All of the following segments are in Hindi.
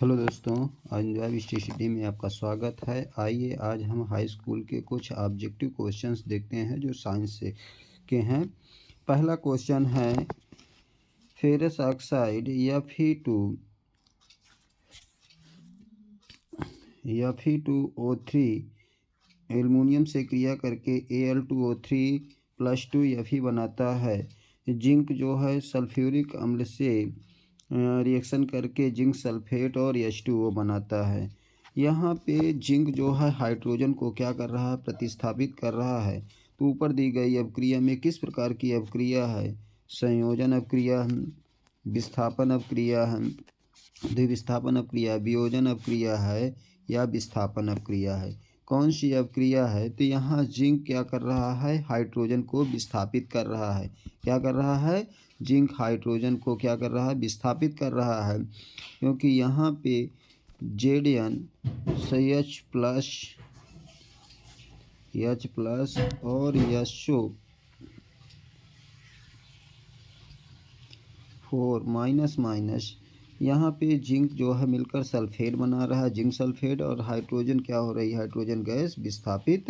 हेलो दोस्तों, एंजॉय स्टडी में आपका स्वागत है। आइए आज हम हाई स्कूल के कुछ ऑब्जेक्टिव क्वेश्चंस देखते हैं जो साइंस से के हैं। पहला क्वेश्चन है फेरस ऑक्साइड Fe2O3 एल्युमिनियम से क्रिया करके Al2O3+2 Fe बनाता है। जिंक जो है सल्फ्यूरिक अम्ल से रिएक्शन करके जिंक सल्फेट और H2O बनाता है। यहाँ पे जिंक जो है हाइड्रोजन को क्या कर रहा है, प्रतिस्थापित कर रहा है। तो ऊपर दी गई अभिक्रिया में किस प्रकार की अभिक्रिया है? संयोजन अभिक्रिया है, विस्थापन अभिक्रिया है, द्विविस्थापन अभिक्रिया, वियोजन अभिक्रिया है या विस्थापन अभिक्रिया है? कौन सी अभिक्रिया है? तो यहाँ जिंक क्या कर रहा है, हाइड्रोजन को विस्थापित कर रहा है। क्या कर रहा है? जिंक हाइड्रोजन को क्या कर रहा है, विस्थापित कर रहा है। क्योंकि यहाँ पे H+ और SO4 माइनस माइनस, यहाँ पे जिंक जो है मिलकर सल्फेट बना रहा है, जिंक सल्फेट, और हाइड्रोजन क्या हो रही है, हाइड्रोजन गैस विस्थापित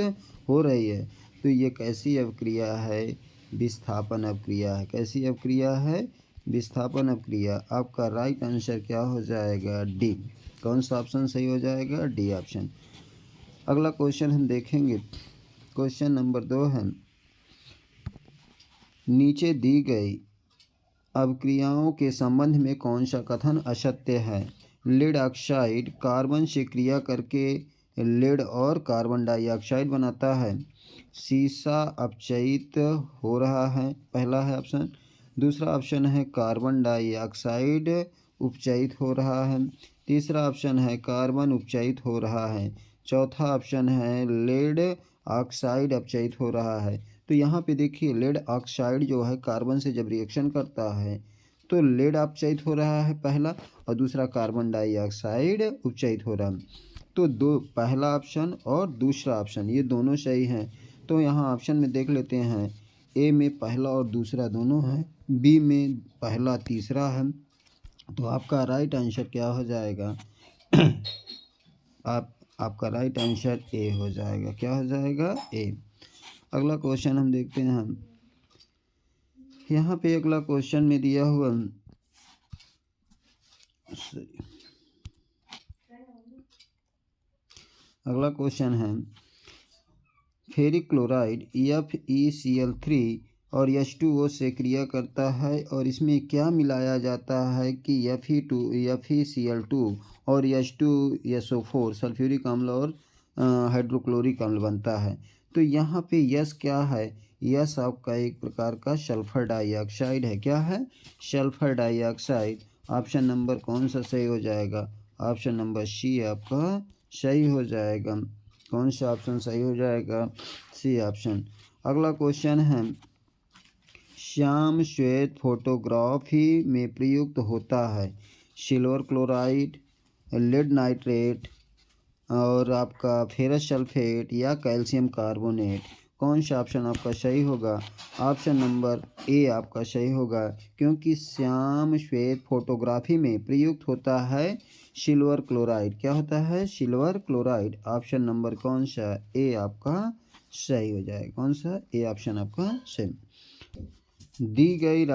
हो रही है। तो ये कैसी अभिक्रिया है? विस्थापन अभिक्रिया है। कैसी अभिक्रिया है? विस्थापन अभिक्रिया। आपका राइट आंसर क्या हो जाएगा? डी। कौन सा ऑप्शन सही हो जाएगा? D option. अगला क्वेश्चन हम देखेंगे। क्वेश्चन नंबर 2 है, नीचे दी गई अभिक्रियाओं के संबंध में कौन सा कथन असत्य है? लेड ऑक्साइड कार्बन से क्रिया करके लेड और कार्बन डाइऑक्साइड बनाता है। सीसा अपचयित हो रहा है, पहला है ऑप्शन। दूसरा ऑप्शन है कार्बन डाइऑक्साइड उपचयित हो रहा है। तीसरा ऑप्शन है कार्बन उपचयित हो रहा है। चौथा ऑप्शन है लेड ऑक्साइड अपचयित हो रहा है। तो यहाँ पे देखिए, लेड ऑक्साइड जो है कार्बन से जब रिएक्शन करता है तो लेड अपचयित हो रहा है पहला, और दूसरा कार्बन डाइऑक्साइड उपचयित हो रहा है। तो दो, पहला ऑप्शन और दूसरा ऑप्शन ये दोनों सही हैं। तो यहाँ ऑप्शन में देख लेते हैं, ए में पहला और दूसरा दोनों हैं, बी में पहला तीसरा है। तो आपका राइट आंसर क्या हो जाएगा? आपका राइट आंसर ए हो जाएगा। क्या हो जाएगा? ए। अगला क्वेश्चन हम देखते हैं। हम यहाँ पे अगला क्वेश्चन में दिया हुआ अगला क्वेश्चन है, फेरिक क्लोराइड FeCl3 और H2O से क्रिया करता है और इसमें क्या मिलाया जाता है कि FeCl2 और H2SO4 सल्फ्यूरिक अम्ल और हाइड्रोक्लोरिक अम्ल बनता है। तो यहाँ पे यस क्या है? यस आपका एक प्रकार का सल्फर डाइऑक्साइड है। क्या है? Sulphur dioxide. ऑप्शन नंबर कौन सा सही हो जाएगा? ऑप्शन नंबर सी आपका सही हो जाएगा। कौन सा ऑप्शन सही हो जाएगा? C option. अगला क्वेश्चन है, श्याम श्वेत फोटोग्राफी में प्रयुक्त होता है सिल्वर क्लोराइड, लेड नाइट्रेट और आपका फेरस सल्फेट या कैल्शियम कार्बोनेट। कौन सा ऑप्शन आपका सही होगा? ऑप्शन नंबर ए आपका सही होगा, क्योंकि श्याम श्वेत फोटोग्राफी में प्रयुक्त होता है सिल्वर क्लोराइड। क्या होता है? Silver chloride. ऑप्शन नंबर कौन सा? ए आपका सही हो जाएगा। कौन सा? ए ऑप्शन आपका सही। दी गई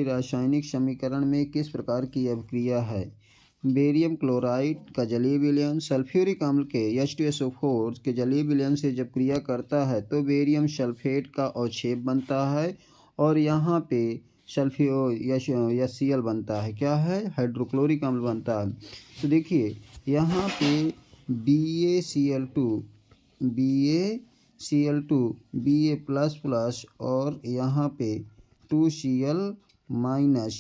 रासायनिक समीकरण में किस प्रकार की अभिक्रिया है? बेरियम क्लोराइड का जलीय विलयन सल्फ्यूरिक अम्ल के H2SO4 के जलीय विलयन से जब क्रिया करता है तो बेरियम सल्फेट का अवक्षेप बनता है और यहाँ पे HCl बनता है। क्या है? हाइड्रोक्लोरिक अम्ल बनता है। तो देखिए यहाँ पे Ba+ और यहाँ पे 2Cl-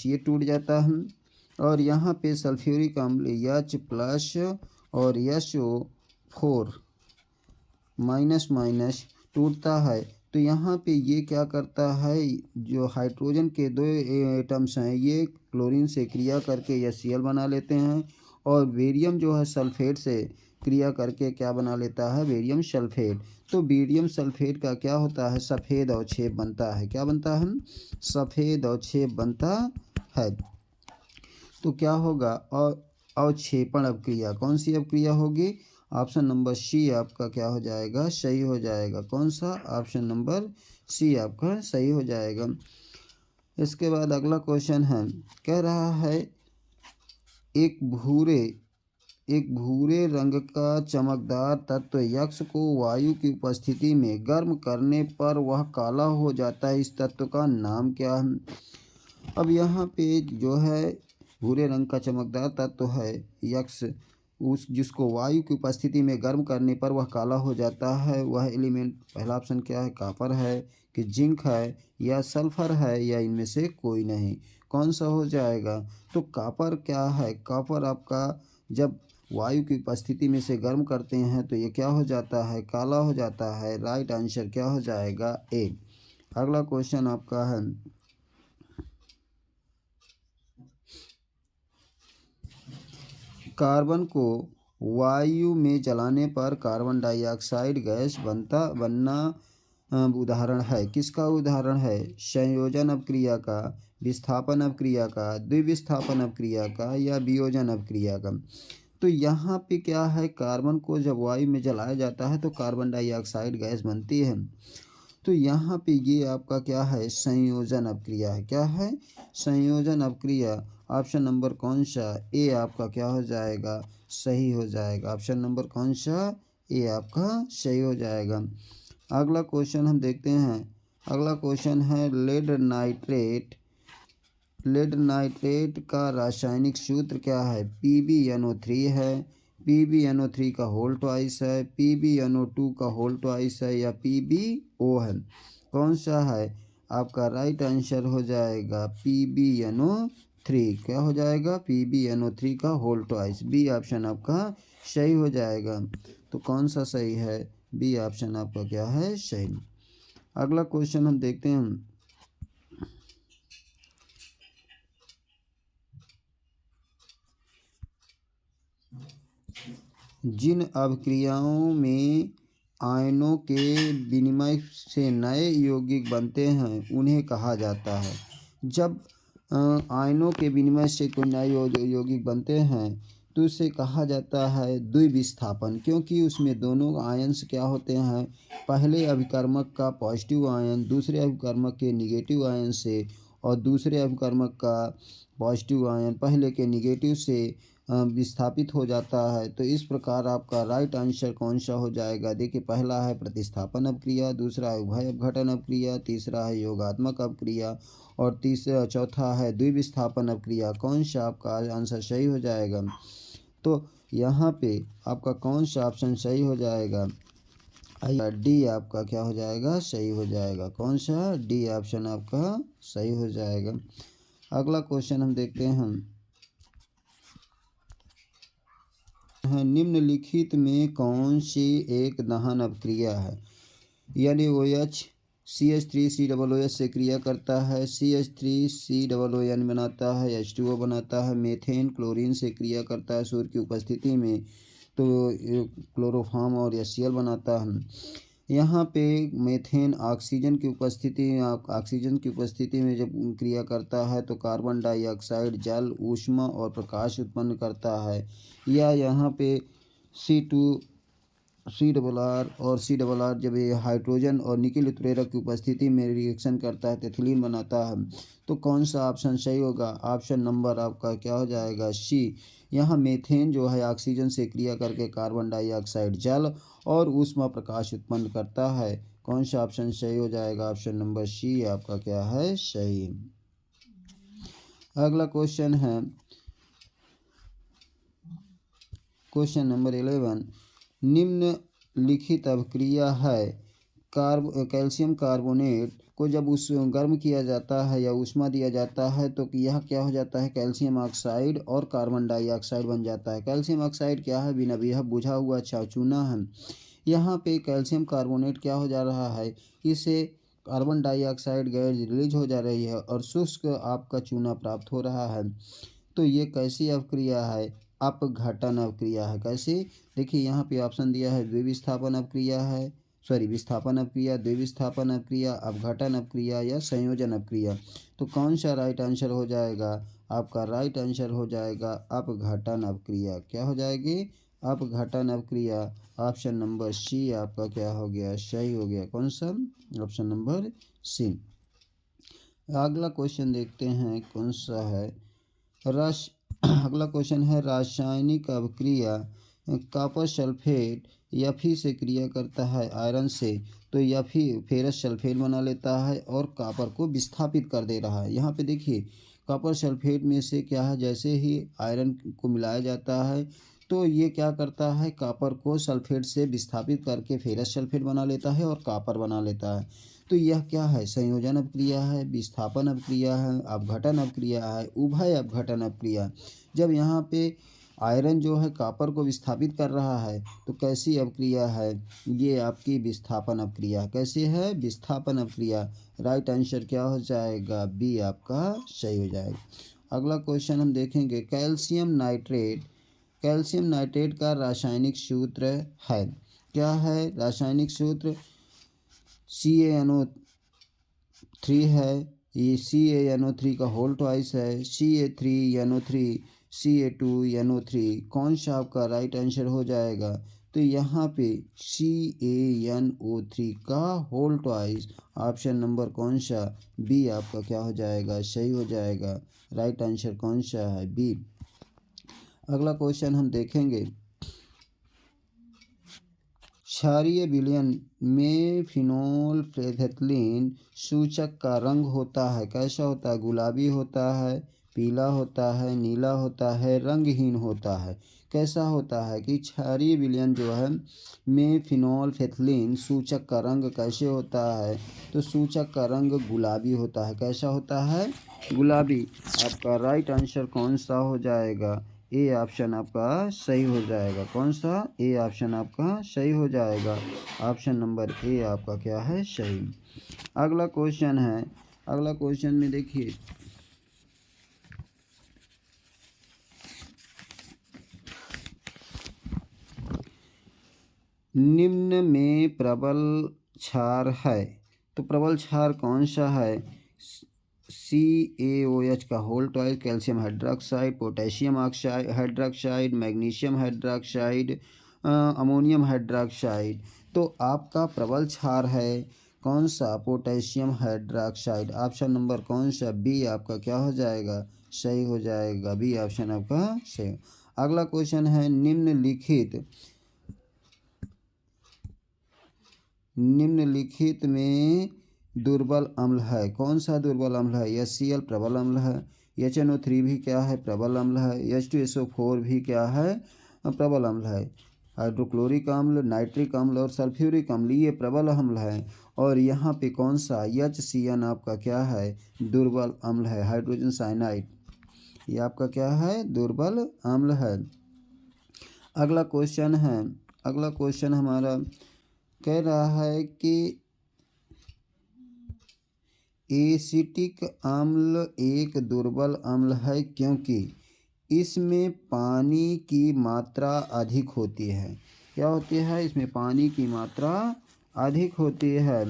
ये टूट जाता है और यहाँ पे सल्फ्यूरिक अम्ल H+ और SO4 माइनस टूटता है। तो यहाँ पे ये क्या करता है, जो हाइड्रोजन के दो एटम्स हैं ये क्लोरीन से क्रिया करके HCl बना लेते हैं और बेरियम जो है सल्फेट से क्रिया करके क्या बना लेता है? Barium sulphate. तो बेरियम सल्फेट का क्या होता है? सफ़ेद अवक्षेप बनता है। क्या बनता है? सफ़ेद अवक्षेप बनता है। तो क्या होगा, अवक्षेपण अपक्रिया। कौन सी अपक्रिया होगी? ऑप्शन नंबर सी आपका क्या हो जाएगा, सही हो जाएगा। कौन सा? ऑप्शन नंबर सी आपका सही हो जाएगा। इसके बाद अगला क्वेश्चन है, कह रहा है एक भूरे रंग का चमकदार तत्व यक्ष को वायु की उपस्थिति में गर्म करने पर वह काला हो जाता है, इस तत्व का नाम क्या है? अब यहाँ पे जो है भूरे रंग का चमकदार तत्व है यक्ष, उस जिसको वायु की उपस्थिति में गर्म करने पर वह काला हो जाता है, वह एलिमेंट पहला ऑप्शन क्या है, कॉपर है कि जिंक है या सल्फर है या इनमें से कोई नहीं। कौन सा हो जाएगा? तो कॉपर क्या है, कॉपर आपका जब वायु की उपस्थिति में से गर्म करते हैं तो ये क्या हो जाता है, काला हो जाता है। राइट आंसर क्या हो जाएगा, ए। अगला क्वेश्चन आपका है, कार्बन को वायु में जलाने पर कार्बन डाइऑक्साइड गैस बनना उदाहरण है, किसका उदाहरण है? संयोजन अपक्रिया का, विस्थापन अपक्रिया का, द्विविस्थापन अपक्रिया का या वियोजन अपक्रिया का। तो यहाँ पे क्या है, कार्बन को जब वायु में जलाया जाता है तो कार्बन डाइऑक्साइड गैस बनती है। तो यहाँ पे ये आपका क्या है, संयोजन अपक्रिया है। क्या है? संयोजन अपक्रिया। ऑप्शन नंबर कौन सा? ए आपका क्या हो जाएगा, सही हो जाएगा। ऑप्शन नंबर कौन सा? ए आपका सही हो जाएगा। अगला क्वेश्चन हम देखते हैं। अगला क्वेश्चन है लेड नाइट्रेट का रासायनिक सूत्र क्या है? PbNO3 है, PbNO3 का होल ट्वाइस है, PbNO2 का होल ट्वाइस है या PbO है। कौन सा है? आपका राइट आंसर हो जाएगा PbNO3। क्या हो जाएगा? PbNO3 का होल ट्वाइस। बी ऑप्शन आपका सही हो जाएगा। तो कौन सा सही है? बी ऑप्शन आपका क्या है, सही। अगला क्वेश्चन हम देखते हैं। जिन अभिक्रियाओं में आयनों के विनिमय से नए यौगिक बनते हैं उन्हें कहा जाता है। जब आयनों के विनिमय से कोई नए यौगिक बनते हैं तो उसे कहा जाता है द्विविस्थापन, क्योंकि उसमें दोनों आयन्स क्या होते हैं, पहले अभिकर्मक का पॉजिटिव आयन दूसरे अभिकर्मक के निगेटिव आयन से और दूसरे अभिकर्मक का पॉजिटिव आयन पहले के निगेटिव से विस्थापित हो जाता है। तो इस प्रकार आपका राइट आंसर कौन सा हो जाएगा? देखिए, पहला है प्रतिस्थापन अपक्रिया, दूसरा है उभय अपघटन अपक्रिया, तीसरा है योगात्मक अपक्रिया और चौथा है द्विविस्थापन अपक्रिया। कौन सा आपका आंसर सही हो जाएगा? तो यहाँ पे आपका कौन सा ऑप्शन सही हो जाएगा? डी आपका क्या हो जाएगा, सही हो जाएगा। कौन सा? डी ऑप्शन आपका सही हो जाएगा। अगला क्वेश्चन हम देखते हैं। निम्नलिखित में कौन सी एक दहन अपक्रिया है? NaOH CH3COOH से क्रिया करता है, CH3COON बनाता है, H2O बनाता है, मेथेन क्लोरीन से क्रिया करता है सूर्य की उपस्थिति में तो क्लोरोफॉर्म और HCl बनाता है। यहाँ पे मेथेन ऑक्सीजन की उपस्थिति में जब क्रिया करता है तो कार्बन डाइऑक्साइड जल ऊष्मा और प्रकाश उत्पन्न करता है। या यहाँ पे C2CRR और CRR जब ये हाइड्रोजन और निकेल उत्प्रेरक की उपस्थिति में रिएक्शन करता है तो एथिलीन बनाता है। तो कौन सा ऑप्शन सही होगा? ऑप्शन नंबर आपका क्या हो जाएगा, सी। यहाँ मेथेन जो है ऑक्सीजन से क्रिया करके कार्बन डाइऑक्साइड जल और ऊष्मा प्रकाश उत्पन्न करता है। कौन सा ऑप्शन सही हो जाएगा? ऑप्शन नंबर सी आपका क्या है, सही। अगला क्वेश्चन है क्वेश्चन नंबर 11। निम्नलिखित अभिक्रिया है कैल्शियम कार्बोनेट को जब गर्म किया जाता है या ऊष्मा दिया जाता है तो यह क्या हो जाता है, कैल्शियम ऑक्साइड और कार्बन डाइऑक्साइड बन जाता है। कैल्शियम ऑक्साइड क्या है, बिना यह बुझा हुआ चूना है। यहाँ पे कैल्शियम कार्बोनेट क्या हो जा रहा है, इसे कार्बन डाइऑक्साइड गैस रिलीज हो जा रही है और शुष्क आपका चूना प्राप्त हो रहा है। तो ये कैसी अवक्रिया है, अपघटन अवक्रिया है। कैसे? देखिए, यहाँ पे ऑप्शन दिया है द्विविस्थापन अवक्रिया है, विस्थापन अपक्रिया, द्विविस्थापन अपक्रिया, अपघटन अपक्रिया या संयोजन अपक्रिया। तो कौन सा राइट आंसर हो जाएगा? आपका राइट आंसर हो जाएगा अपघटन अवक्रिया। क्या हो जाएगी? अपघटन अवक्रिया। ऑप्शन नंबर सी आपका क्या हो गया? सही हो गया। कौन सा? Option number C. अगला क्वेश्चन देखते हैं कौन सा है। अगला क्वेश्चन है रासायनिक अवक्रिया कॉपर सल्फेट Fe से क्रिया करता है आयरन से, तो Fe फेरस सल्फेट बना लेता है और कॉपर को विस्थापित कर दे रहा है। यहाँ पे देखिए कॉपर सल्फेट में से क्या है, जैसे ही आयरन को मिलाया जाता है तो ये क्या करता है, कॉपर को सल्फेट से विस्थापित करके फेरस सल्फेट बना लेता है और कॉपर बना लेता है। तो यह क्या है? संयोजन अपक्रिया है, विस्थापन अपक्रिया है, अपघटन अपक्रिया है, उभय अपघटन अपक्रिया। जब यहाँ पे आयरन जो है कॉपर को विस्थापित कर रहा है तो कैसी अपक्रिया है? ये आपकी विस्थापन अपक्रिया। कैसी है? विस्थापन अपक्रिया। राइट आंसर क्या हो जाएगा? बी आपका सही हो जाएगा। अगला क्वेश्चन हम देखेंगे कैल्शियम नाइट्रेट। कैल्शियम नाइट्रेट का रासायनिक सूत्र है, क्या है रासायनिक सूत्र? CaNO3 है, ये CaNO3 का होल ट्वाइस है, Ca3NO3 Ca2NO3। कौन सा आपका राइट आंसर हो जाएगा? तो यहाँ पे CaNO3 का होल ट्वाइस। ऑप्शन नंबर कौन सा? बी आपका क्या हो जाएगा? सही हो जाएगा। राइट आंसर कौन सा है? बी। अगला क्वेश्चन हम देखेंगे क्षारीय विलयन में फिनोल्फेथलीन सूचक का रंग होता है, कैसा होता है? गुलाबी होता है, पीला होता है, नीला होता है, रंगहीन होता है। कैसा होता है कि क्षारीय विलयन जो है में फिनोल्फेथलीन सूचक का रंग कैसे होता है? तो सूचक का रंग गुलाबी होता है। कैसा होता है? गुलाबी। आपका राइट आंसर कौन सा हो जाएगा? ए ऑप्शन आपका सही हो जाएगा। कौन सा? ए ऑप्शन आपका सही हो जाएगा। ऑप्शन नंबर ए आपका क्या है? सही। अगला क्वेश्चन है, अगला क्वेश्चन में देखिए निम्न में प्रबल क्षार है, तो प्रबल क्षार कौन सा है? CaOH का whole twice, calcium hydroxide, potassium oxide hydroxide, magnesium hydroxide, ammonium hydroxide. तो आपका प्रबल क्षार है कौन सा? Potassium hydroxide. ऑप्शन नंबर कौन सा? बी आपका क्या हो जाएगा? सही हो जाएगा। बी ऑप्शन आपका सही। अगला क्वेश्चन है निम्नलिखित में दुर्बल अम्ल है, कौन सा दुर्बल अम्ल है? HCl प्रबल अम्ल है, HNO3 भी क्या है? प्रबल अम्ल है, H2SO4 भी क्या है? प्रबल अम्ल है। हाइड्रोक्लोरिक अम्ल, नाइट्रिक अम्ल और सल्फ्यूरिक अम्ल ये प्रबल अम्ल है। और यहाँ पे कौन सा? HCN आपका क्या है? दुर्बल अम्ल है, हाइड्रोजन साइनाइड। ये आपका क्या है? दुर्बल अम्ल है। अगला क्वेश्चन है, अगला क्वेश्चन हमारा कह रहा है कि एसिटिक अम्ल एक दुर्बल अम्ल है क्योंकि इसमें पानी की मात्रा अधिक होती है। क्या होती है? इसमें पानी की मात्रा अधिक होती है।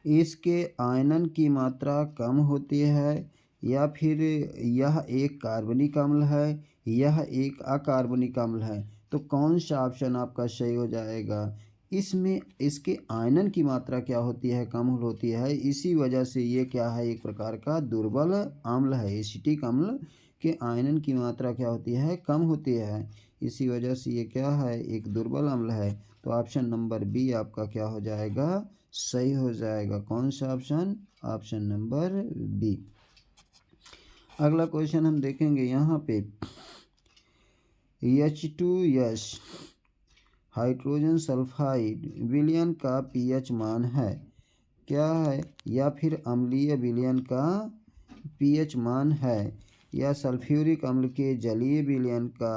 इसके आयनन की मात्रा कम होती है, या फिर यह एक कार्बनिक अम्ल है, यह एक अकार्बनिक अम्ल है। तो कौन सा ऑप्शन आपका सही हो जाएगा? इसमें इसके आयनन की मात्रा क्या होती है? कम होती है, इसी वजह से ये क्या है? एक प्रकार का दुर्बल अम्ल है। एसिटिक अम्ल के आयनन की मात्रा क्या होती है? कम होती है, इसी वजह से ये क्या है? एक दुर्बल अम्ल है। तो ऑप्शन नंबर बी आपका क्या हो जाएगा? सही हो जाएगा। कौन सा ऑप्शन? Option number B. अगला क्वेश्चन हम देखेंगे यहाँ पे H2S हाइड्रोजन सल्फाइड विलयन का pH मान है, क्या है? या फिर अम्लीय विलयन का pH मान है, या सल्फ्यूरिक अम्ल के जलीय विलयन का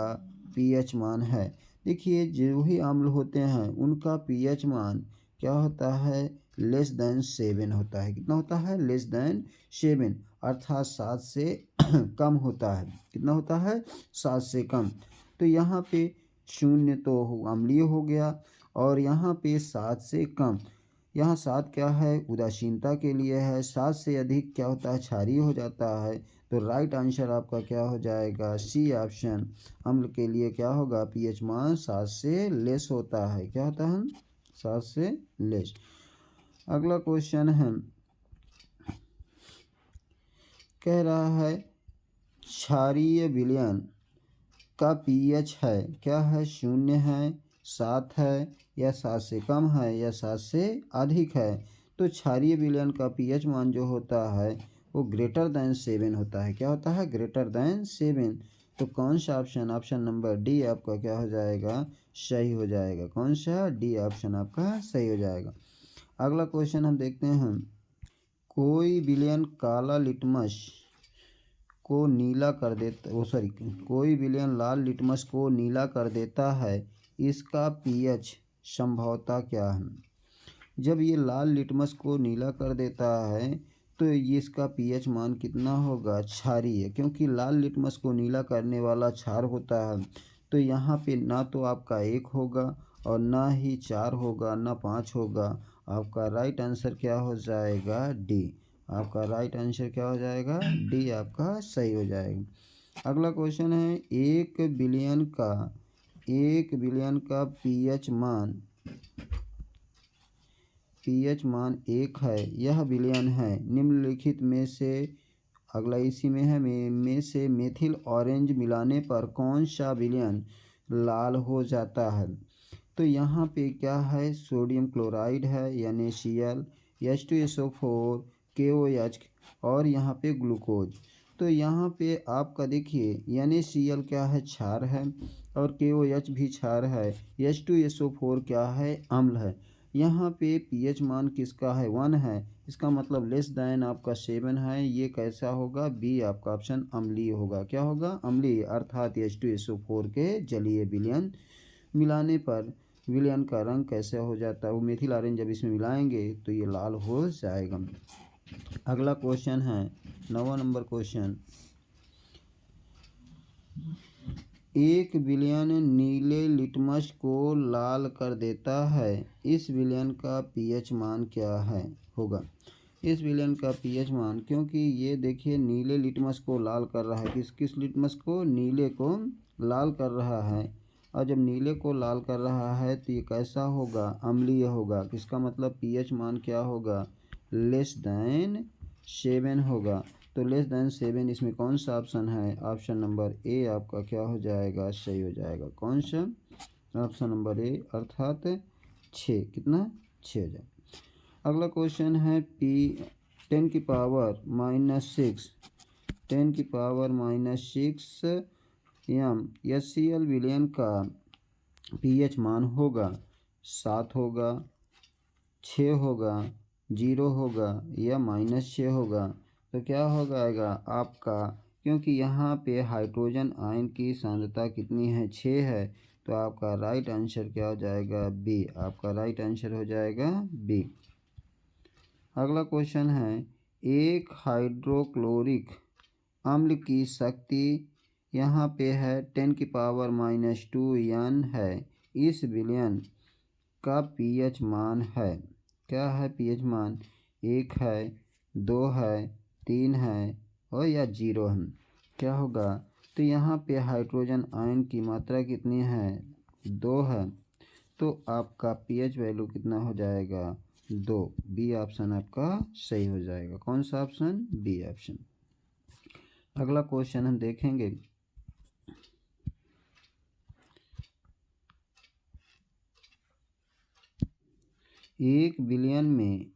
pH मान है। देखिए जो भी अम्ल होते हैं उनका pH मान क्या होता है? <7 होता है। कितना होता है? 7, अर्थात 7 से कम होता है। कितना होता है? 7 से कम। तो यहाँ पे 0 तो अम्लीय हो गया, और यहाँ पे 7 से कम। यहाँ 7 क्या है? उदासीनता के लिए है। 7 से अधिक क्या होता है? क्षारीय हो जाता है। तो राइट आंसर आपका क्या हो जाएगा, सी ऑप्शन। अम्ल के लिए क्या होगा, पीएच मान 7 से लेस होता है। क्या होता है, 7 से लेस। अगला क्वेश्चन है, कह रहा है क्षारीय विलयन का पीएच है, क्या है, 0 है, 7 है, या 7 से कम है, या 7 से अधिक है। तो क्षारीय विलयन का पीएच मान जो होता है वो ग्रेटर दैन 7 होता है। क्या होता है, ग्रेटर दैन 7। तो कौन सा ऑप्शन, ऑप्शन नंबर डी आपका क्या हो जाएगा, सही हो जाएगा। कौन सा, डी ऑप्शन आपका सही हो जाएगा। अगला क्वेश्चन हम देखते हैं, कोई विलयन काला लिटमस को नीला कर देता, कोई विलयन लाल लिटमस को नीला कर देता है, इसका पीएच संभवतः क्या है। जब ये लाल लिटमस को नीला कर देता है तो ये इसका पीएच मान कितना होगा, क्षारीय, क्योंकि लाल लिटमस को नीला करने वाला क्षार होता है। तो यहाँ पे ना तो आपका 1 होगा और ना ही 4 होगा, ना 5 होगा। आपका राइट आंसर क्या हो जाएगा, डी। आपका राइट आंसर क्या हो जाएगा, डी आपका सही हो जाएगा। अगला क्वेश्चन है, एक बिलियन का पीएच मान 1 है, यह विलयन है निम्नलिखित में से, अगला इसी में है, में से मेथिल ऑरेंज मिलाने पर कौन सा विलयन लाल हो जाता है। तो यहाँ पे क्या है, सोडियम क्लोराइड है NaCl, H2SO4, KOH और यहाँ पे ग्लूकोज। तो यहाँ पे आपका देखिए NaCl क्या है, क्षार है, और KOH भी क्षार है, H2SO4 क्या है, अम्ल है। यहाँ पे पीएच मान किसका है, 1 है। इसका मतलब लेस दैन आपका 7 है। ये कैसा होगा, बी आपका ऑप्शन अम्लीय होगा। क्या होगा, अम्लीय, अर्थात H2SO4 के जलीय विलयन मिलाने पर विलयन का रंग कैसे हो जाता है, वो मेथिल ऑरेंज जब इसमें मिलाएंगे तो ये लाल हो जाएगा। अगला क्वेश्चन है 9वां नंबर क्वेश्चन, एक विलयन नीले लिटमस को लाल कर देता है, इस विलयन का पीएच मान क्या है होगा। इस विलयन का पीएच मान, क्योंकि ये देखिए नीले लिटमस को लाल कर रहा है, किस लिटमस को, नीले को लाल कर रहा है। और जब नीले को लाल कर रहा है तो ये कैसा होगा, अम्लीय होगा। इसका मतलब पीएच मान क्या होगा, लेस दैन 7 होगा। तो लेस दैन 7 इसमें कौन सा ऑप्शन है, ऑप्शन नंबर ए आपका क्या हो जाएगा, सही हो जाएगा। कौन सा, ऑप्शन नंबर ए, अर्थात 6, कितना, 6 हो जाएगा। अगला क्वेश्चन है, 10 की पावर माइनस 6 NaCl विलयन का पीएच मान होगा 7 होगा, 6 होगा, 0 होगा, या -6 होगा। तो क्या हो जाएगा आपका, क्योंकि यहाँ पे हाइड्रोजन आयन की सांद्रता कितनी है, 6 है। तो आपका राइट आंसर क्या हो जाएगा, बी। आपका राइट आंसर हो जाएगा बी। अगला क्वेश्चन है, एक हाइड्रोक्लोरिक अम्ल की शक्ति यहाँ पे है 10 की पावर -2 N है। इस विलयन का पीएच मान है, क्या है, पीएच मान 1 है, 2 है, 3 है, और या 0 है। क्या होगा, तो यहाँ पे हाइड्रोजन आयन की मात्रा कितनी है, 2 है। तो आपका पीएच वैल्यू कितना हो जाएगा, 2। बी ऑप्शन आपका सही हो जाएगा। कौन सा ऑप्शन, बी ऑप्शन। अगला क्वेश्चन हम देखेंगे, एक विलयन में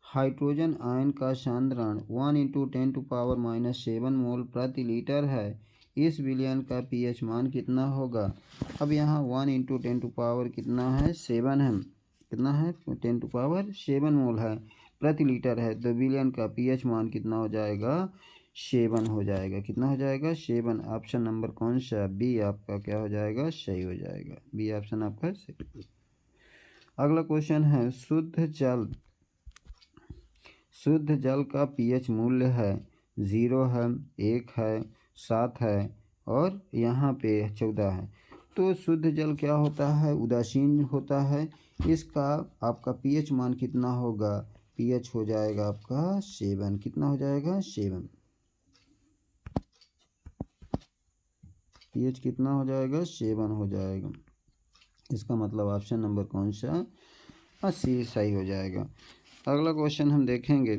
हाइड्रोजन आयन का सांद्रण 1 × 10⁻⁷ मोल प्रति लीटर है। इस विलयन का पीएच मान कितना होगा। अब यहाँ 1 × 10 कितना है, 7 है, कितना है, 10⁻⁷ मोल है, प्रति लीटर है। तो विलयन का पीएच मान कितना हो जाएगा, 7 हो जाएगा। कितना हो जाएगा, 7। ऑप्शन नंबर कौन सा, बी आपका क्या हो जाएगा, सही हो जाएगा। बी ऑप्शन आपका सही। अगला क्वेश्चन है, शुद्ध जल का पीएच मूल्य है 0 है, 1 है, 7 है, और यहाँ पे 14 है। तो शुद्ध जल क्या होता है, उदासीन होता है। इसका आपका पीएच मान कितना होगा, पीएच हो जाएगा आपका 7। कितना हो जाएगा, 7। pH कितना हो जाएगा 7 हो जाएगा। इसका मतलब ऑप्शन नंबर कौन सा सी सही हो जाएगा। अगला क्वेश्चन हम देखेंगे,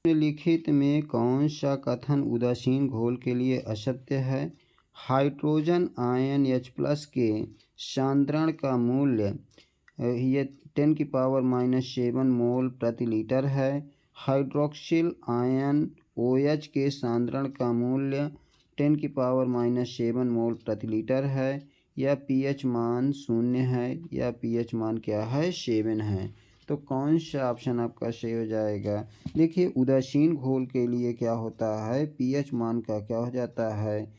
निम्नलिखित में कौन सा कथन उदासीन घोल के लिए असत्य है। हाइड्रोजन आयन H+ के सांद्रण का मूल्य ये 10⁻⁻7 मोल प्रति लीटर है। हाइड्रोक्सिल आयन OH के सांद्रण का मूल्य 10⁻⁻7 मोल प्रति लीटर है। या pH मान 0 है या pH मान क्या है 7 है। तो कौन सा ऑप्शन आपका सही हो जाएगा। देखिए उदासीन घोल के लिए क्या होता है, pH मान का क्या हो जाता है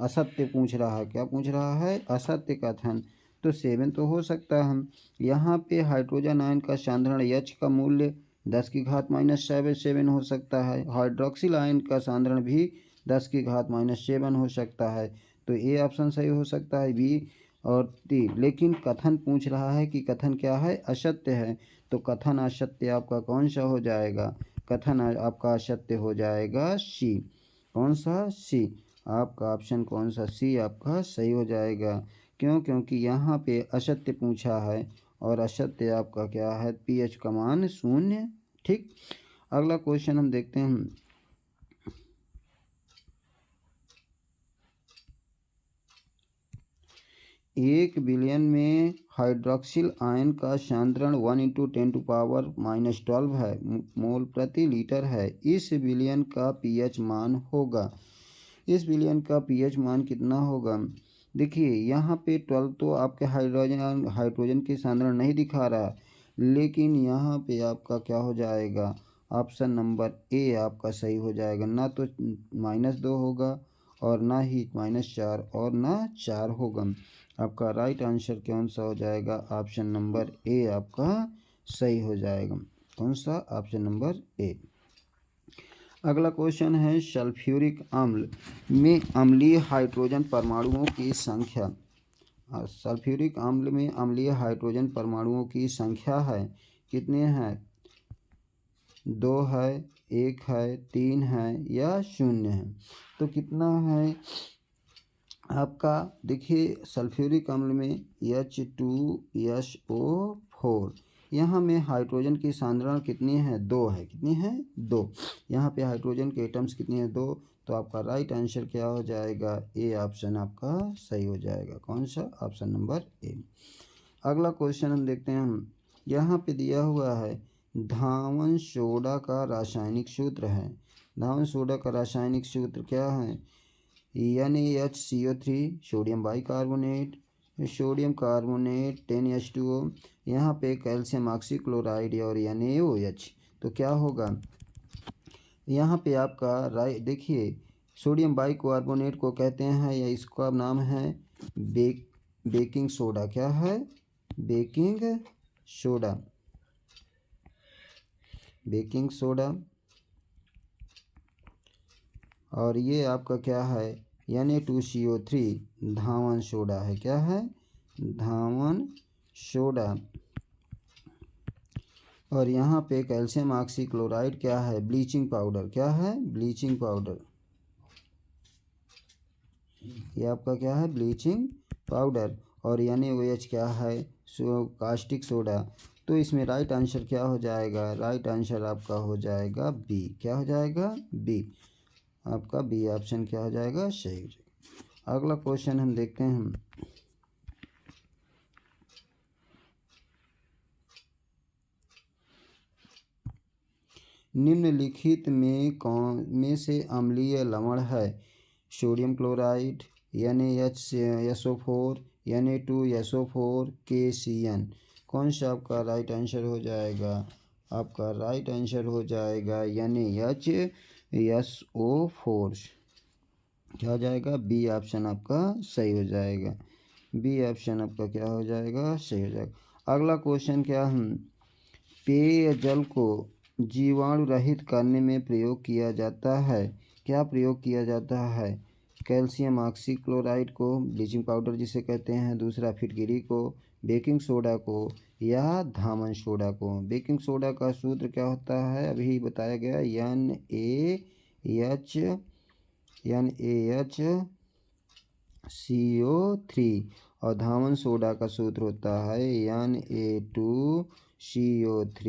असत्य पूछ रहा है। क्या पूछ रहा है असत्य कथन, तो 7 तो हो सकता है। यहाँ पे हाइड्रोजन आयन का सांद्रण H का मूल्य 10⁻⁻7 हो सकता है। हाइड्रोक्सिल आयन का सांद्रण भी 10⁻⁻7 हो सकता है। तो ए ऑप्शन सही हो सकता है बी और डी। लेकिन कथन पूछ रहा है कि कथन क्या है असत्य है। तो कथन असत्य आपका कौन सा हो जाएगा, कथन आपका असत्य हो जाएगा सी। कौन सा सी, आपका ऑप्शन कौन सा सी आपका सही हो जाएगा। क्यों, क्योंकि यहाँ पे असत्य पूछा है और असत्य आपका क्या है pH का मान 0। ठीक, अगला क्वेश्चन हम देखते हैं, 1 बिलियन में हाइड्रोक्सिल आयन का सांद्रण 1 × 10⁻⁻12 है मोल प्रति लीटर है। इस बिलियन का pH मान होगा। इस बिलियन का pH मान कितना होगा। देखिए यहाँ पे 12 तो आपके हाइड्रोजन के सांद्रण नहीं दिखा रहा, लेकिन यहाँ पे आपका क्या हो जाएगा ऑप्शन नंबर ए आपका सही हो जाएगा। ना तो -2 होगा और ना ही -4 और ना 4 होगा। आपका राइट आंसर कौन सा हो जाएगा, ऑप्शन नंबर ए आपका सही हो जाएगा। कौन सा, ऑप्शन नंबर ए। अगला क्वेश्चन है, सल्फ्यूरिक अम्ल में अम्लीय हाइड्रोजन परमाणुओं की संख्या। सल्फ्यूरिक अम्ल में अम्लीय हाइड्रोजन परमाणुओं की संख्या है कितने हैं, 2 है, 1 है, 3 है या 0 है। तो कितना है आपका, देखिए सल्फ्यूरिक अम्ल में H2SO4, यहाँ में हाइड्रोजन की सांद्रण कितनी है 2 है, कितनी है 2। यहाँ पे हाइड्रोजन के एटम्स कितने हैं 2। तो आपका राइट आंसर क्या हो जाएगा, ए ऑप्शन आपका सही हो जाएगा। कौन सा, ऑप्शन नंबर ए। अगला क्वेश्चन हम देखते हैं, हम यहाँ पे दिया हुआ है धावन सोडा का रासायनिक सूत्र है। धावन सोडा का रासायनिक सूत्र क्या है, NaHCO3 sodium bicarbonate, sodium carbonate 10H2O, यहाँ पे कैल्शियम ऑक्सीक्लोराइड और NaOH। तो क्या होगा यहाँ पे आपका देखिए सोडियम बाइकार्बोनेट को कहते हैं या इसका नाम है बेकिंग सोडा। क्या है, बेकिंग सोडा, बेकिंग सोडा। और ये आपका क्या है Na2CO3 धावन सोडा है। क्या है, धावन सोडा। और यहाँ पे कैल्शियम ऑक्सीक्लोराइड क्या है, ब्लीचिंग पाउडर। क्या है, ब्लीचिंग पाउडर। ये आपका क्या है, ब्लीचिंग पाउडर। और NaOH क्या है, कास्टिक सोडा। तो इसमें राइट आंसर क्या हो जाएगा, राइट आंसर आपका हो जाएगा बी। क्या हो जाएगा, बी। आपका बी ऑप्शन क्या हो जाएगा, सही हो जाएगा। अगला क्वेश्चन हम देखते हैं, निम्नलिखित में कौन में से अम्लीय लवण है। Sodium chloride, NaHSO4, Na2SO4, KCN। कौन सा आपका राइट आंसर हो जाएगा, आपका राइट आंसर हो जाएगा NaHSO4। क्या हो जाएगा, बी ऑप्शन आपका सही हो जाएगा। बी ऑप्शन आपका क्या हो जाएगा, सही हो जाएगा। अगला क्वेश्चन क्या, हम पेयजल को जीवाणु रहित करने में प्रयोग किया जाता है। क्या प्रयोग किया जाता है, कैल्शियम ऑक्सीक्लोराइड को, ब्लीचिंग पाउडर जिसे कहते हैं, दूसरा फिटकिरी को, बेकिंग सोडा को या धावन सोडा को। बेकिंग सोडा का सूत्र क्या होता है, अभी बताया गया NaHCO NaHCO3 और धावन सोडा का सूत्र होता है Na2CO3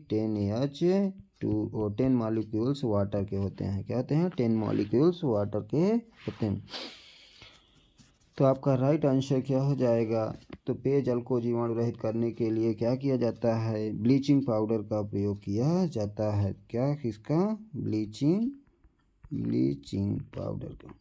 10H2O। 10 मॉलिक्यूल्स वाटर के होते हैं। क्या होते हैं? 10 मॉलिक्यूल्स वाटर के होते हैं। तो आपका राइट आंसर क्या हो जाएगा? तो पेयजल को जीवाणु रहित करने के लिए क्या किया जाता है? ब्लीचिंग पाउडर का प्रयोग किया जाता है। क्या? किसका? ब्लीचिंग पाउडर का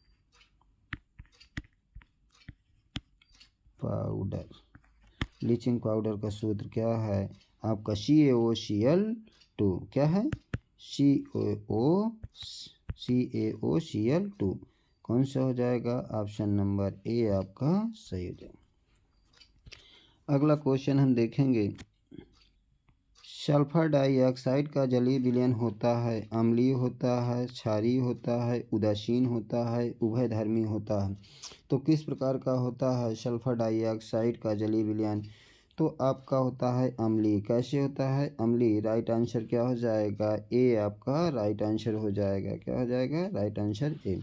ब्लीचिंग पाउडर का सूत्र क्या है आपका? CaOCl2। क्या है? CaOCl2। कौन सा हो जाएगा? ऑप्शन नंबर ए आपका सही हो जाएगा। अगला क्वेश्चन हम देखेंगे। सल्फर डाइऑक्साइड का जलीय विलयन होता है, अम्लीय होता है, क्षारीय होता है, उदासीन होता है, उभयधर्मी होता है। तो किस प्रकार का होता है सल्फर डाइऑक्साइड का जलीय विलयन? तो आपका होता है अम्लीय। कैसे होता है? अम्लीय। राइट आंसर क्या हो जाएगा? ए आपका राइट आंसर हो जाएगा। क्या हो जाएगा? Right answer A.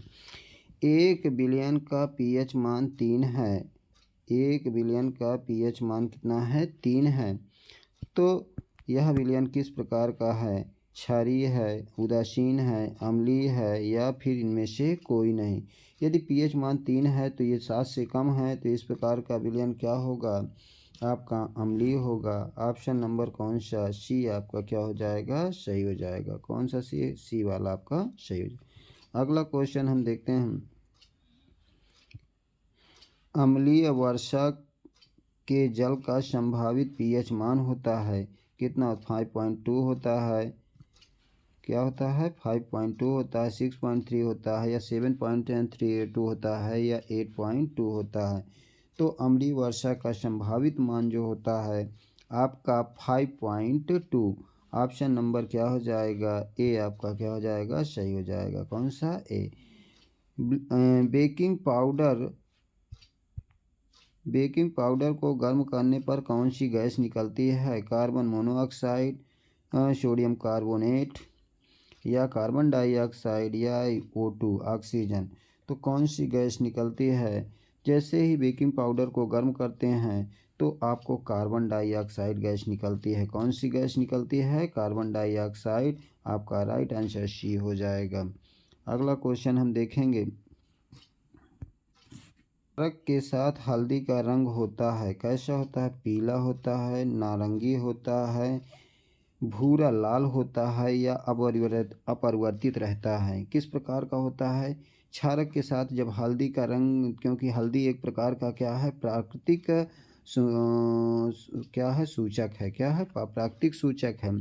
1 बिलियन का पीएच मान 3 है। 1 बिलियन का पीएच मान कितना है? 3 है। तो यह विलयन किस प्रकार का है? क्षारीय है, उदासीन है, अम्लीय है या फिर इनमें से कोई नहीं। यदि पीएच मान 3 है तो ये 7 से कम है, तो इस प्रकार का विलयन क्या होगा? आपका अम्लीय होगा। ऑप्शन नंबर कौन सा? सी आपका क्या हो जाएगा? सही हो जाएगा। कौन सा? सी वाला आपका सही हो जाएगा। अगला क्वेश्चन हम देखते हैं। अम्लीय वर्षा के जल का संभावित पीएच मान होता है कितना? 5.2 होता है। क्या होता है? 5.2 होता है, 6.3 होता है या 7.32 होता है या 8.2 होता है। तो अम्लीय वर्षा का संभावित मान जो होता है आपका 5.2। ऑप्शन नंबर क्या हो जाएगा? ए आपका क्या हो जाएगा? सही हो जाएगा। कौन सा? ए। बेकिंग पाउडर को गर्म करने पर कौन सी गैस निकलती है? कार्बन मोनोऑक्साइड, सोडियम कार्बोनेट या कार्बन डाइऑक्साइड या O2 ऑक्सीजन। तो कौन सी गैस निकलती है? जैसे ही बेकिंग पाउडर को गर्म करते हैं तो आपको कार्बन डाइऑक्साइड गैस निकलती है। कौन सी गैस निकलती है? Carbon dioxide. आपका राइट आंसर सी हो जाएगा। अगला क्वेश्चन हम देखेंगे। क्षारक के साथ हल्दी का रंग होता है। कैसा होता है? पीला होता है, नारंगी होता है, भूरा लाल होता है या अपरिवर्तित रहता है। किस प्रकार का होता है? क्षारक के साथ जब हल्दी का रंग, क्योंकि हल्दी एक प्रकार का क्या है? प्राकृतिक क्या है? सूचक है। क्या है? प्राकृतिक सूचक है।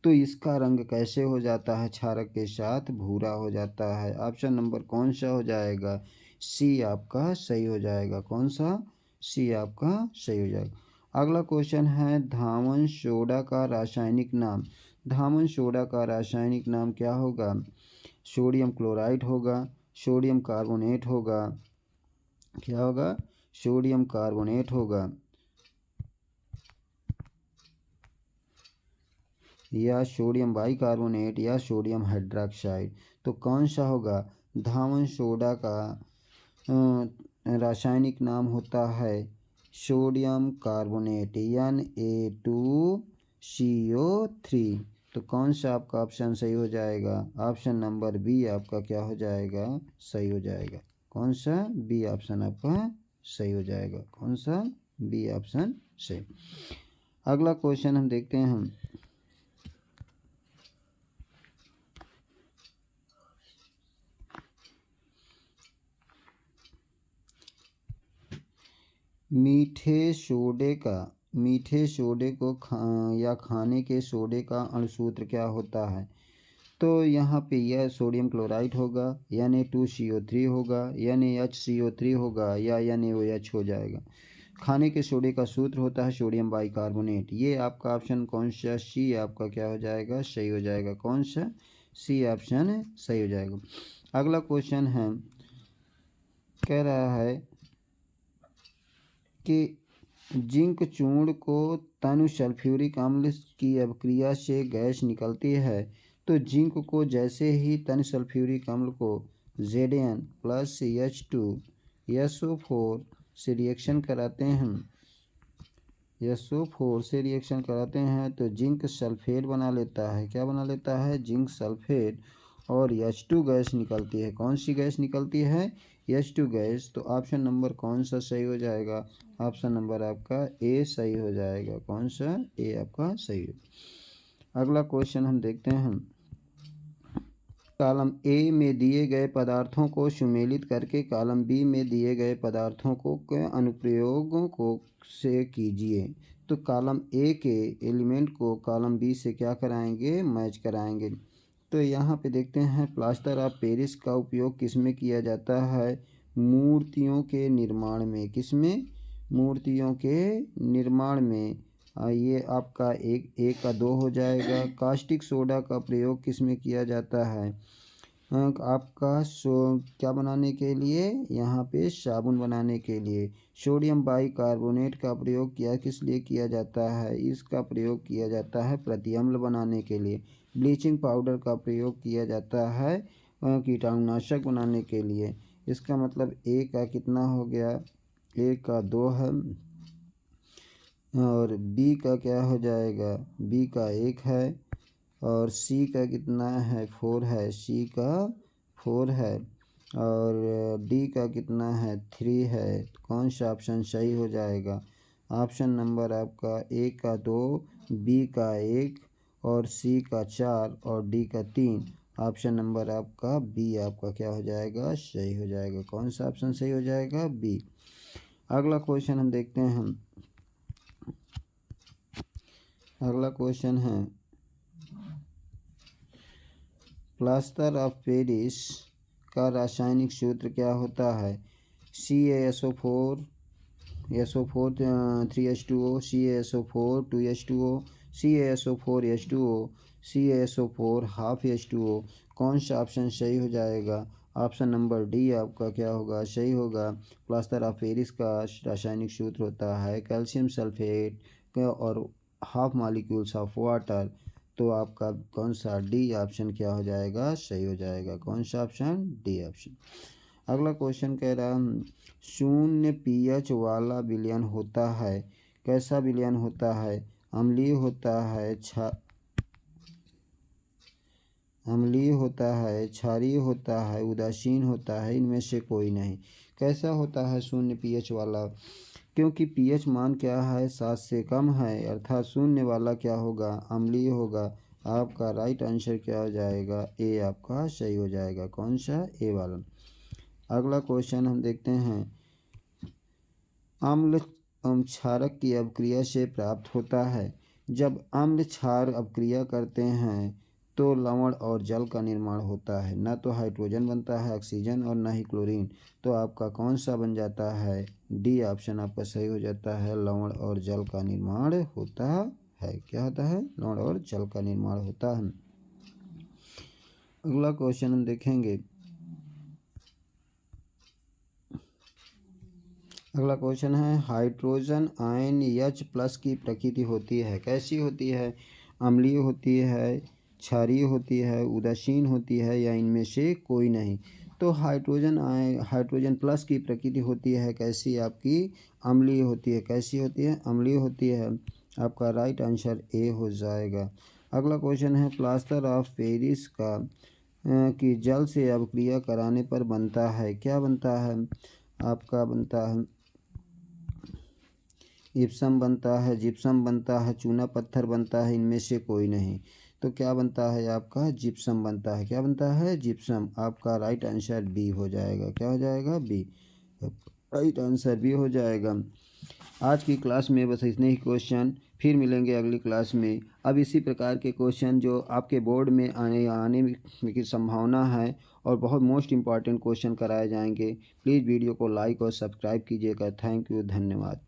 तो इसका रंग कैसे हो जाता है? क्षारक के साथ भूरा हो जाता है। ऑप्शन नंबर कौन सा हो जाएगा? सी आपका सही हो जाएगा। कौन सा? सी आपका सही हो जाएगा। अगला क्वेश्चन है धामन सोडा का रासायनिक नाम। धामन सोडा का रासायनिक नाम क्या होगा? सोडियम क्लोराइड होगा, सोडियम कार्बोनेट होगा। क्या होगा? सोडियम कार्बोनेट होगा या सोडियम बाइकार्बोनेट या सोडियम हाइड्रोक्साइड। तो कौन सा होगा? धामन सोडा का रासायनिक नाम होता है सोडियम कार्बोनेट Na2CO3। तो कौन सा आपका ऑप्शन सही हो जाएगा? ऑप्शन नंबर बी आपका क्या हो जाएगा? सही हो जाएगा। कौन सा? बी ऑप्शन आपका सही हो जाएगा। कौन सा? बी ऑप्शन सही। अगला क्वेश्चन हम देखते हैं। हम मीठे सोडे को खाने के सोडे का अणुसूत्र क्या होता है? तो यहाँ पे यह सोडियम क्लोराइड होगा, Na2CO3 होगा, NaHCO3 होगा या NaOH हो जाएगा। खाने के सोडे का सूत्र होता है सोडियम बाइकार्बोनेट। ये आपका ऑप्शन कौन सा? सी आपका क्या हो जाएगा? सही हो जाएगा। कौन सा? सी ऑप्शन सही हो जाएगा। अगला क्वेश्चन है, कह रहा है कि जिंक चूर्ण को तनु सल्फ्यूरिक अम्ल की अभिक्रिया से गैस निकलती है। तो जिंक को जैसे ही तनु सल्फ्यूरिक अम्ल को Zn प्लस H2SO4 से रिएक्शन कराते हैं, SO4 से रिएक्शन कराते हैं तो जिंक सल्फेट बना लेता है। क्या बना लेता है? Zinc sulphate. और H2 गैस निकलती है। कौन सी गैस निकलती है? H2 gas. तो ऑप्शन नंबर कौन सा सही हो जाएगा? ऑप्शन नंबर आपका ए सही हो जाएगा। कौन सा? ए आपका सही है। अगला क्वेश्चन हम देखते हैं। कॉलम ए में दिए गए पदार्थों को सुमेलित करके कॉलम बी में दिए गए पदार्थों को के अनुप्रयोगों को से कीजिए। तो कॉलम ए के एलिमेंट को कॉलम बी से क्या कराएंगे? मैच कराएंगे। तो यहाँ पे देखते हैं प्लास्टर ऑफ पेरिस का उपयोग किस में किया जाता है? मूर्तियों के निर्माण में। किस में? मूर्तियों के निर्माण में। ये आपका एक का 2 हो जाएगा। कास्टिक सोडा का प्रयोग किस में किया जाता है? आपका क्या बनाने के लिए? यहाँ पे साबुन बनाने के लिए। सोडियम बाइकार्बोनेट का प्रयोग किस लिए किया जाता है? इसका प्रयोग किया जाता है प्रतिअम्ल बनाने के लिए। ब्लीचिंग पाउडर का प्रयोग किया जाता है कीटाणुनाशक बनाने के लिए। इसका मतलब ए का कितना हो गया? ए का 2 है और बी का क्या हो जाएगा? बी का 1 है और सी का कितना है? 4 है। सी का 4 है और डी का कितना है? 3 है। तो कौन सा ऑप्शन सही हो जाएगा? ऑप्शन नंबर आपका ए का 2, बी का 1 और सी का 4 और डी का 3। ऑप्शन नंबर आपका बी आपका क्या हो जाएगा? सही हो जाएगा। कौन सा ऑप्शन सही हो जाएगा? बी। अगला क्वेश्चन हम देखते हैं। अगला क्वेश्चन है प्लास्टर ऑफ पेरिस का रासायनिक सूत्र क्या होता है? CaSO4 3H2O, CaSO4 2H2O, CaSO4 H2O, CaSO4 half H2O। कौन सा ऑप्शन सही हो जाएगा? ऑप्शन नंबर डी आपका क्या होगा? सही होगा। प्लास्टर ऑफ पेरिस का रासायनिक सूत्र होता है कैल्शियम सल्फेट और हाफ मॉलिक्यूल्स ऑफ वाटर। तो आपका कौन सा? डी ऑप्शन क्या हो जाएगा? सही हो जाएगा। कौन सा ऑप्शन? D option. अगला क्वेश्चन कह रहा है 0 pH वाला विलयन होता है। कैसा विलयन होता है? अम्लीय होता है, अम्लीय होता है, क्षारीय होता है, उदासीन होता है, इनमें से कोई नहीं। कैसा होता है 0 pH वाला? क्योंकि pH मान क्या है? 7 से कम है, अर्थात 0 वाला क्या होगा? अम्लीय होगा। आपका राइट आंसर क्या हो जाएगा? ए आपका सही हो जाएगा। कौन सा? ए वाला। अगला क्वेश्चन हम देखते हैं। अम्ल क्षारक की अपक्रिया से प्राप्त होता है। जब अम्ल क्षार अपक्रिया करते हैं तो लवण और जल का निर्माण होता है। न तो हाइड्रोजन बनता है, ऑक्सीजन, और न ही क्लोरीन। तो आपका कौन सा बन जाता है? डी ऑप्शन आपका सही हो जाता है। लवण और जल का निर्माण होता है। क्या होता है? लवण और जल का निर्माण होता है। अगला क्वेश्चन हम देखेंगे। अगला क्वेश्चन है हाइड्रोजन आयन H+ की प्रकृति होती है। कैसी होती है? अम्लीय होती है, क्षारीय होती है, उदासीन होती है, या इनमें से कोई नहीं। तो हाइड्रोजन प्लस की प्रकृति होती है कैसी? आपकी अम्लीय होती है। कैसी होती है? अम्लीय होती है। आपका राइट आंसर ए हो जाएगा। अगला क्वेश्चन है प्लास्टर ऑफ पेरिस का कि जल से अपक्रिया कराने पर बनता है। क्या बनता है? आपका बनता है इप्सम बनता है, जिप्सम बनता है, चूना पत्थर बनता है, इनमें से कोई नहीं। तो क्या बनता है? आपका जिप्सम बनता है। क्या बनता है? जिप्सम। आपका राइट आंसर बी हो जाएगा। क्या हो जाएगा? बी। राइट आंसर बी हो जाएगा। आज की क्लास में बस इतने ही क्वेश्चन। फिर मिलेंगे अगली क्लास में। अब इसी प्रकार के क्वेश्चन जो आपके बोर्ड में आने की संभावना है और बहुत मोस्ट इम्पॉर्टेंट क्वेश्चन कराए जाएंगे। प्लीज़ वीडियो को लाइक और सब्सक्राइब कीजिएगा। थैंक यू, धन्यवाद।